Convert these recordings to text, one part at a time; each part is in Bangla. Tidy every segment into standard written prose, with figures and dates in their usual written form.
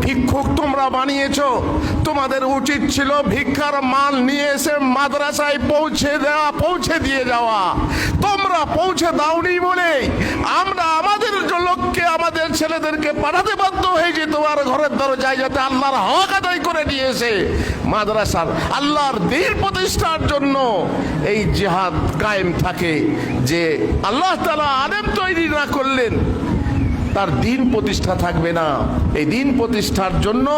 ভিক্ষুক তোমরা বানিয়েছো। তোমাদের উচিত ছিল ভিক্ষার মাল নিয়ে এসে মাদ্রাসায় পৌঁছে দিয়ে যাওয়া। তোমরা পৌঁছে দাওনি বলে আমরা আমাদের লোককে, আমাদের ছেলেদেরকে পাঠাতে বাধ্য হয়েছি তোমার ঘরের দরজায়, যাতে আল্লাহর হক আদায় করে নিয়ে এসে মাদ্রাসার আল্লাহর দ্বীন প্রতিষ্ঠার জন্য এই জিহাদ কায়েম থাকে। যে আল্লাহ তাআলা আলেম তৈরি না করলেন তার দ্বীন প্রতিষ্ঠা থাকবে না। এই দ্বীন প্রতিষ্ঠার জন্য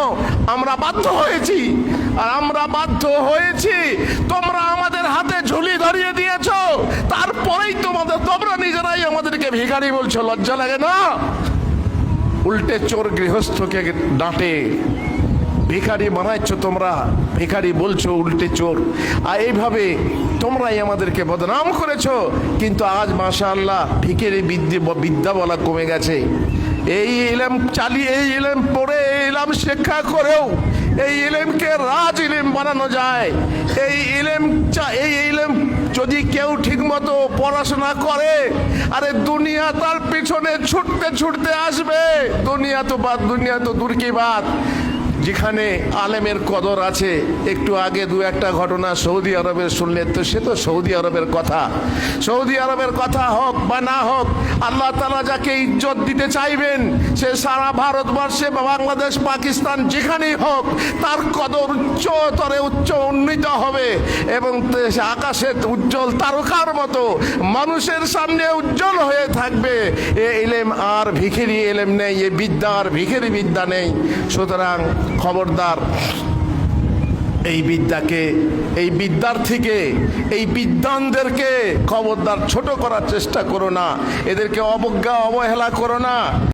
আমরা বাধ্য হয়েছি। আর আমরা বাধ্য হয়েছি, তোমরা আমাদের হাতে ঝুলি ধরিয়ে দিয়েছো, তারপরেই তোমরা নিজেরাই আমাদেরকে ভিখারি বলছো। লজ্জা লাগে না? উল্টে চোর গৃহস্থকে ডাঁটে, ভিখারি বানাচ্ছ তোমরা, ভিখারি বলছো উল্টে চোর। আর এইভাবে তোমরাই আমাদেরকে বদনাম করেছো। কিন্তু আজ মাশাআল্লাহ ভিখারি বিদ্যা বলা কমে গেছে। এই ইলম চালিয়ে, এই ইলম পড়ে, এই ইলম শিক্ষা করেও এই ইলমকে রাজ ইলম বানানো যায়। এই ইলম যদি কেউ ঠিক মতো পড়াশোনা করে, আরে দুনিয়া তার পিছনে ছুটতে ছুটতে আসবে। দুনিয়া তো দূর কি বাত, যেখানে আলেমের কদর আছে। একটু আগে দু একটা ঘটনা সৌদি আরবের শুনলেন, তো সে তো সৌদি আরবের কথা। সৌদি আরবের কথা হোক বা না হোক, আল্লাহ তাআলা যাকে ইজ্জত দিতে চাইবেন সে সারা ভারতবর্ষে বা বাংলাদেশ, পাকিস্তান যেখানেই হোক তার কদর উচ্চতরে উন্নীত হবে এবং আকাশের উজ্জ্বল তারকার মতো মানুষের সামনে উজ্জ্বল হয়ে থাকবে। এ ইলম আর ভিখারি ইলম নেই, এ বিদ্যা আর ভিখারি বিদ্যা নেই। সুতরাং খবরদার, এই বিদ্যাকে, এই বিদ্যার্থীকে, এই বিদ্বানদেরকে খবরদার ছোট করার চেষ্টা করো না। এদেরকে অবজ্ঞা অবহেলা করো না।